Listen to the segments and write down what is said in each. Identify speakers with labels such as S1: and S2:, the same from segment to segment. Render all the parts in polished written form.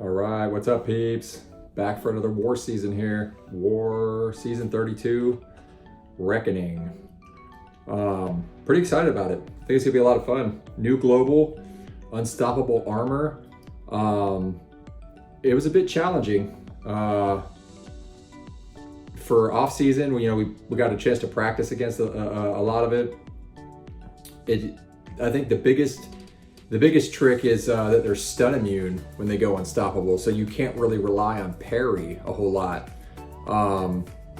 S1: All right, what's up, peeps? Back for another war season here. War season 32, Reckoning. Pretty excited about it. I think it's gonna be a lot of fun. New global, unstoppable armor. It was a bit challenging. For off season, we got a chance to practice against a lot of it. I think the biggest trick is that they're stun immune when they go unstoppable, so you can't really rely on parry a whole lot.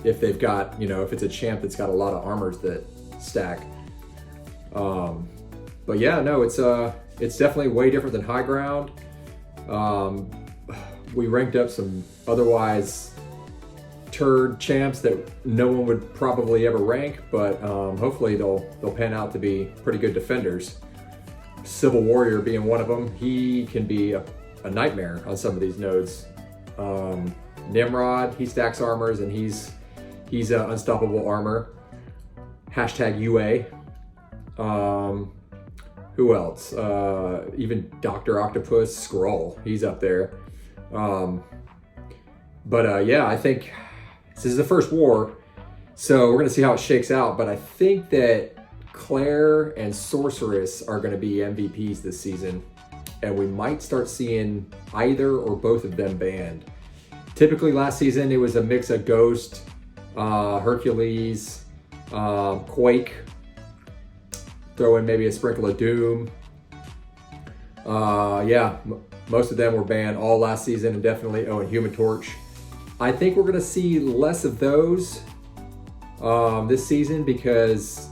S1: If they've got, if it's a champ that's got a lot of armors that stack. But yeah, no, it's definitely way different than high ground. We ranked up some otherwise turd champs that no one would probably ever rank, but hopefully they'll pan out to be pretty good defenders. Civil Warrior being one of them. He can be a nightmare on some of these nodes. Nimrod, he stacks armors and he's unstoppable armor. Hashtag UA. Who else? Even Dr. Octopus, Skrull, he's up there. Yeah, I think this is the first war, so we're gonna see how it shakes out, but I think that Claire and Sorceress are going to be MVPs this season, and we might start seeing either or both of them banned. Typically last season it was a mix of Ghost, Hercules, Quake, throw in maybe a sprinkle of Doom. Most of them were banned all last season, and definitely, and Human Torch. I think we're going to see less of those this season because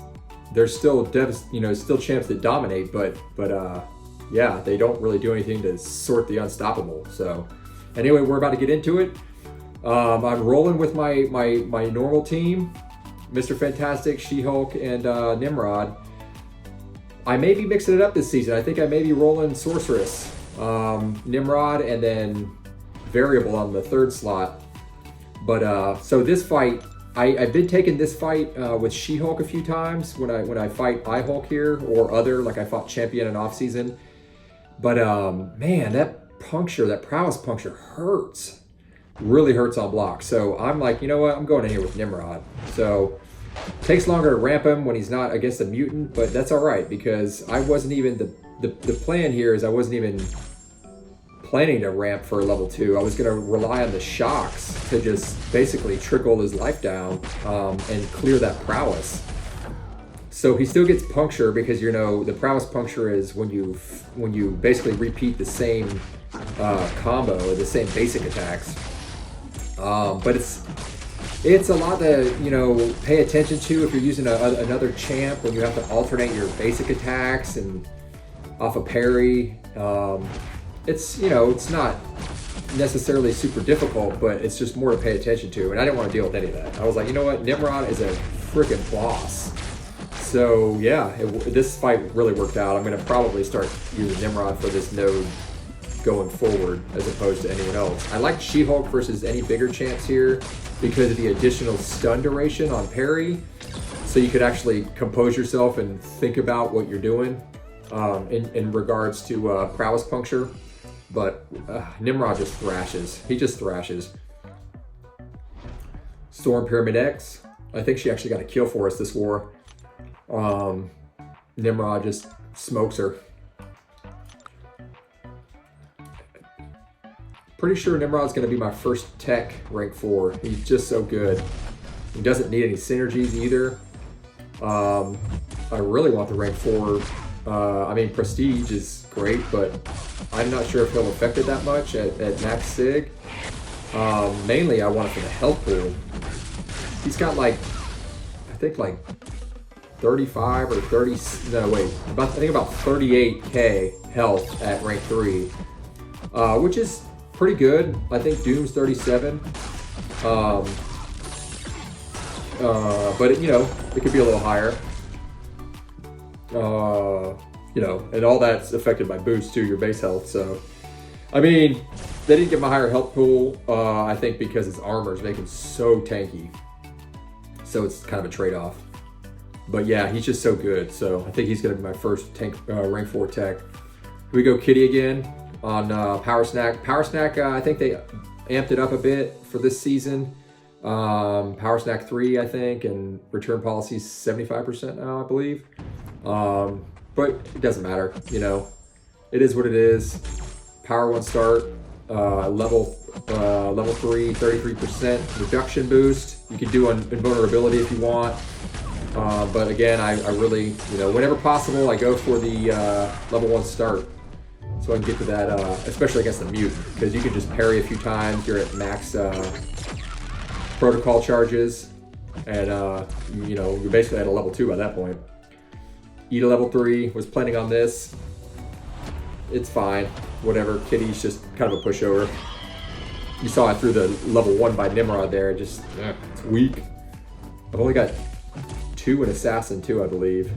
S1: there's still still champs that dominate, but yeah, they don't really do anything to sort the unstoppable. So anyway, we're about to get into it. I'm rolling with my normal team, Mr. Fantastic, She-Hulk, and Nimrod. I may be mixing it up this season. I think I may be rolling Sorceress, Nimrod, and then Variable on the third slot. But so this fight, I've been taking this fight with She-Hulk a few times when I fight iHulk here, or other, like I fought Champion in off season. But man, that prowess puncture hurts. Really hurts on block. So I'm like, you know what? I'm going in here with Nimrod. So takes longer to ramp him when he's not against a mutant, but that's all right because I wasn't even the plan here is I wasn't even planning to ramp for level 2. I was going to rely on the shocks to just basically trickle his life down and clear that prowess. So he still gets puncture because the prowess puncture is when you basically repeat the same combo or the same basic attacks. But it's a lot to pay attention to if you're using another champ when you have to alternate your basic attacks and off a parry. It's not necessarily super difficult, but it's just more to pay attention to, and I didn't want to deal with any of that. I was like, you know what, Nimrod is a freaking boss. So yeah, this fight really worked out. I'm going to probably start using Nimrod for this node going forward as opposed to anyone else. I like She-Hulk versus any bigger champs here because of the additional stun duration on parry, so you could actually compose yourself and think about what you're doing in regards to prowess puncture. But Nimrod just thrashes. He just thrashes. Storm Pyramid X. I think she actually got a kill for us this war. Nimrod just smokes her. Pretty sure Nimrod's going to be my first tech rank 4. He's just so good. He doesn't need any synergies either. I really want the rank 4. Prestige is great, but I'm not sure if he'll affect it that much at max sig. Mainly I want it for the health pool. He's got I think 35 or 30, no wait, I think about 38k health at rank 3, which is pretty good. I think Doom's 37. But it could be a little higher. And all that's affected by boost too, your base health. So, they didn't give him a higher health pool, I think because his armor is making so tanky. So it's kind of a trade-off. But yeah, he's just so good. So I think he's going to be my first tank, rank 4 tech. Here we go, Kitty again. on Power Snack. Power Snack, I think they amped it up a bit for this season. Power Snack 3, I think, and return policy 75% now, I believe. But it doesn't matter, you know. It is what it is. Power 1 start, level 3, 33% reduction boost. You can do invulnerability if you want. But again, I really, you know, whenever possible, I go for the level 1 start. So I can get to that, especially against the mute, because you can just parry a few times. You're at max protocol charges, and you know, you're basically at a level 2 by that point. E to level 3, was planning on this. It's fine, whatever. Kitty's just kind of a pushover. You saw it through the level 1 by Nimrod there. Just, it's weak. I've only got 2 in Assassin too, I believe.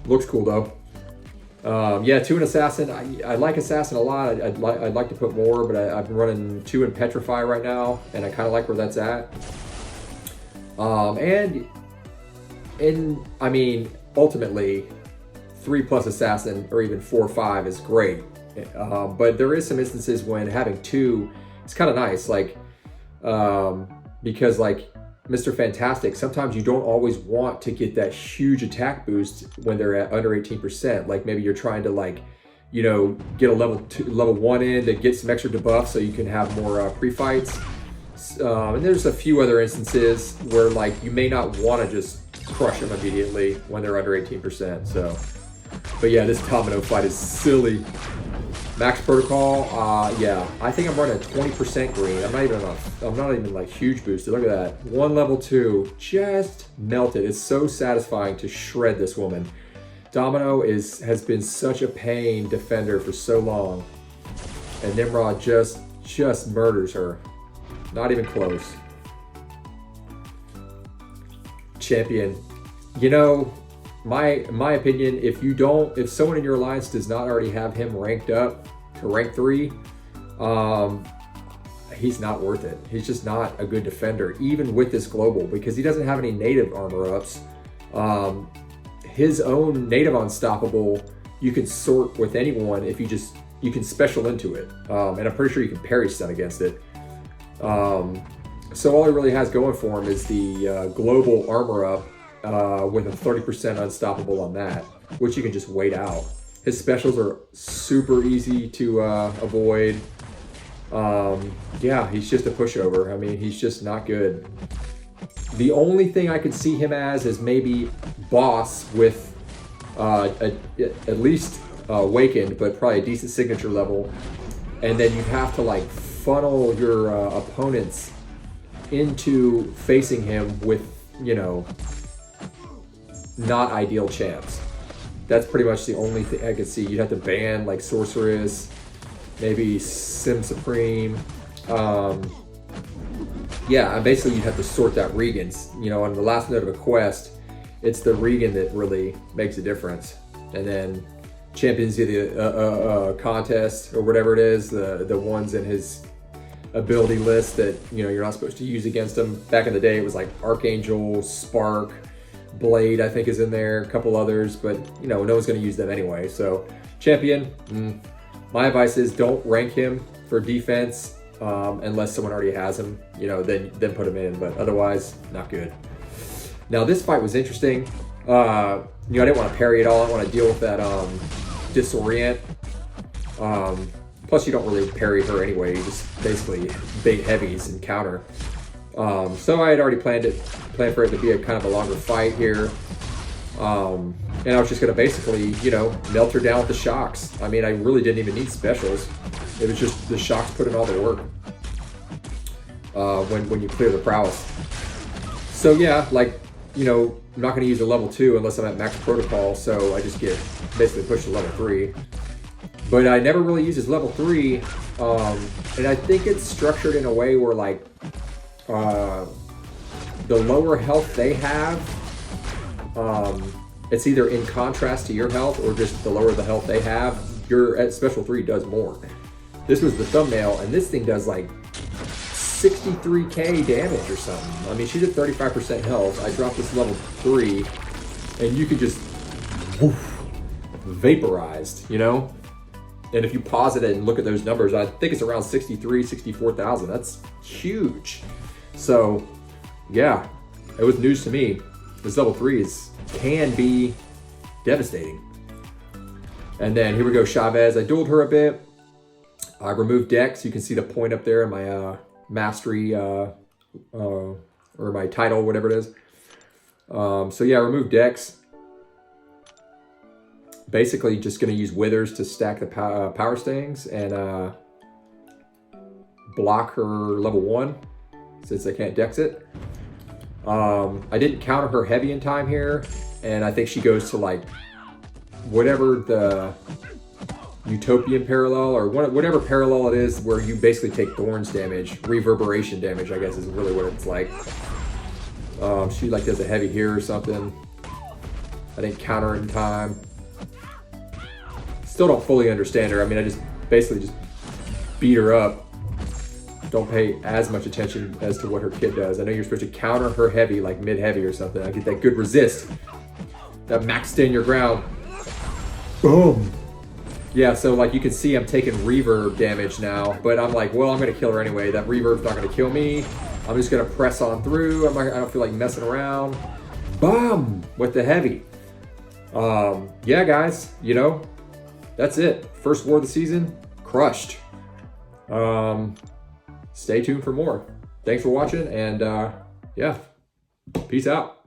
S1: Looks cool though. Yeah, 2 in Assassin. I like Assassin a lot. I'd like to put more, but I've been running 2 in Petrify right now, and I kind of like where that's at. And I mean, ultimately, 3 plus Assassin or even 4 or 5 is great. But there is some instances when having 2 is kind of nice, like because like Mr. Fantastic, sometimes you don't always want to get that huge attack boost when they're at under 18%. Like maybe you're trying to, like, you know, get a level 1 in to get some extra debuff so you can have more pre-fights. And there's a few other instances where, like, you may not want to just crush them immediately when they're under 18%. So, but yeah, this Domino fight is silly. Max protocol, yeah, I think I'm running at 20% green. I'm not even like huge boosted. Look at that. 1 level 2, just melted. It's so satisfying to shred this woman. Domino has been such a pain defender for so long, and Nimrod just murders her. Not even close. Champion. You know, my opinion, if someone in your alliance does not already have him ranked up to rank 3, he's not worth it. He's just not a good defender, even with this global, because he doesn't have any native armor ups. His own native unstoppable, you can sort with anyone if you can special into it. And I'm pretty sure you can parry stun against it. So all he really has going for him is the global armor up with a 30% unstoppable on that, which you can just wait out. His specials are super easy to avoid. Yeah, he's just a pushover. I mean, he's just not good. The only thing I could see him as is maybe boss with at least Awakened, but probably a decent signature level. And then you have to like funnel your opponents into facing him with, you know, not ideal champs. That's pretty much the only thing I could see. You'd have to ban like Sorceress, maybe Sim Supreme. Yeah, basically you'd have to sort that Regan's. You know, on the last note of a quest, it's the Regan that really makes a difference. And then champions of the contest or whatever it is, the ones in his ability list that, you know, you're not supposed to use against him. Back in the day, it was like Archangel, Spark, Blade, I think is in there, a couple others, but you know, no one's going to use them anyway. So champion, my advice is don't rank him for defense unless someone already has him, you know, then put him in, but otherwise not good. Now this fight was interesting. You know, I didn't want to parry at all. I didn't want to deal with that disorient. Plus you don't really parry her anyway, you just basically bait heavies and counter. So I had already planned for it to be a kind of a longer fight here. And I was just gonna basically, you know, melt her down with the shocks. I mean, I really didn't even need specials. It was just the shocks put in all the work when you clear the prowess. So yeah, like, you know, I'm not gonna use a level 2 unless I'm at max protocol, so I just get basically pushed to level 3. But I never really use his level 3, and I think it's structured in a way where like the lower health they have, it's either in contrast to your health or just the lower the health they have, your at special 3 does more. This was the thumbnail, and this thing does like 63k damage or something. I mean, she's at 35% health. I dropped this level 3, and you could just woof, vaporized, you know? And if you pause it and look at those numbers, I think it's around 63, 64,000. That's huge. So yeah, it was news to me. This level 3s can be devastating. And then here we go, Chavez. I dueled her a bit. I removed decks. You can see the point up there in my mastery or my title, whatever it is. So yeah, remove decks. Basically just going to use withers to stack the power stings and block her level 1 since I can't dex it. I didn't counter her heavy in time here, and I think she goes to like whatever the utopian parallel or whatever parallel it is where you basically take thorns damage, reverberation damage, I guess is really what it's like. She like does a heavy here or something. I didn't counter it in time. Still don't fully understand her. I mean, I just basically just beat her up. Don't pay as much attention as to what her kit does. I know you're supposed to counter her heavy, like mid-heavy or something. I get that good resist. That max stand your ground. Boom. Yeah, so like you can see I'm taking reverb damage now, but I'm like, well, I'm gonna kill her anyway. That reverb's not gonna kill me. I'm just gonna press on through. I don't feel like messing around. Boom, with the heavy. Yeah, guys, you know, that's it. First war of the season, crushed. Stay tuned for more. Thanks for watching, and yeah, peace out.